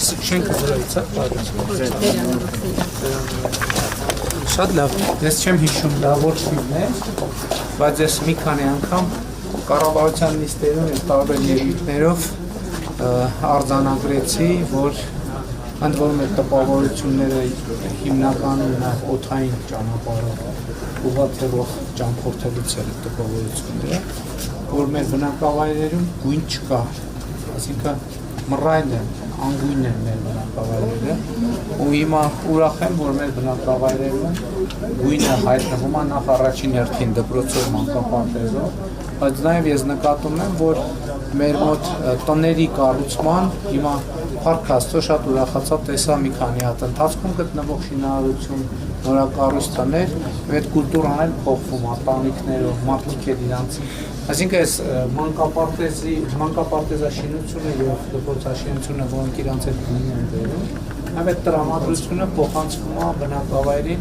Շենքը դրայից է, շատ լավ, ես չեմ հիշում, դա ոչ ֆիլմ է, բայց ես մի քանի անգամ կառավարության նիստերում եւ տարբեր ելույթներով արձանագրեցի, որ ընդ որում այդ տպավորությունները հիմնականում օդային ճանապարհով ուղղաթիռով ճամփորդելուց էր տպավորությունները, որ մեր բնակավայրերում գույն չկա, այսինքն մռայլ են, անգույն են մեր բնակավայրերը, ու հիմա ուրախ եմ, որ մեր բնակավայրերում գույնը հայտնվում է նախ առաջին հերթին դպրոցով մանկապարտեզով, բայց նաև ես նկատում եմ, որ մեր մոտ տների կառուցման հիմա Փառք Աստծո շատ ուրախացա տեսա մի քանի հատ ընթացքում գտնվող շինարարություն, նորակառույց տներ, եւ այդ կուլտուրան էլ փոխվում է տանիքներով, մարդիկ էլ իրանց, այսինքն այս մանկապարտեզաշինությունը եւ դպրոցաշինությունը, որոնք իրանց հետ գույն են բերում, նաեւ այդ տրամադրությունը փոխանցվում է բնակավայրին։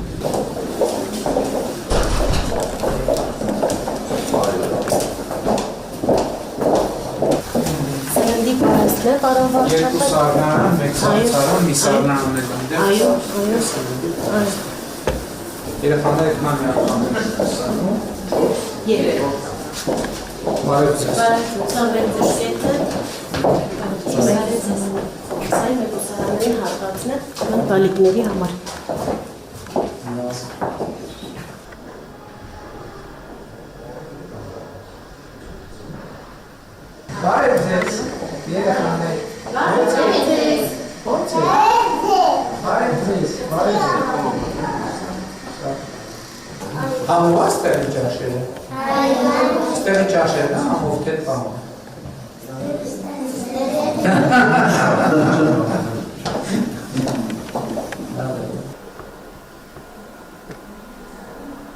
Երկու սառնարան, մեկ սառնարան, մի սառնարան էլ ընդեղ։ Այո։ Երեխաները ման միացանում։ Երեք։ Բարև ձեզ։ Բալիկների համար։ Բարև ձեզ։ Երեխաներ։ Համով ստեղի ճաշերը։ Ստեղի ճաշերն համով թետ պանով։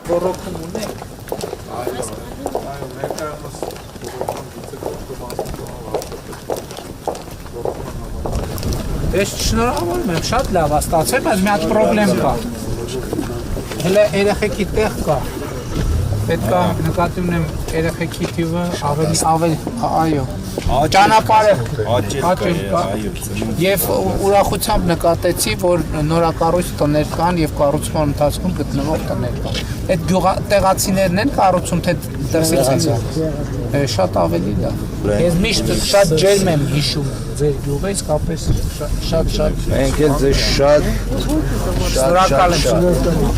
Որոքում ունեք։ Այո, ներկայումս Ես շնորհավորում եմ, շատ լավ է ստացել, բայց մի հատ պրոբլեմ կա։ Հələ երեխեքի տեղ կա։ Պետք է նկատի ունեմ երեխեքի թիվը ավելի, այո, ճանապարհը աճել կա։ Եվ ուրախությամբ նկատեցի, որ նորակառույց տներ կան եւ կառուցման ընթացքում գտնվող տներ կան։ Այդ տեղացիներն են կառուցում, թե դրսից են։ Շատ ավելի լավ։ Ես միշտ շատ ջերմ եմ հիշում ձեր գյուղը, իսկապես շատ։ Մենք էլ ձեզ շատ շնորհակալ եմ։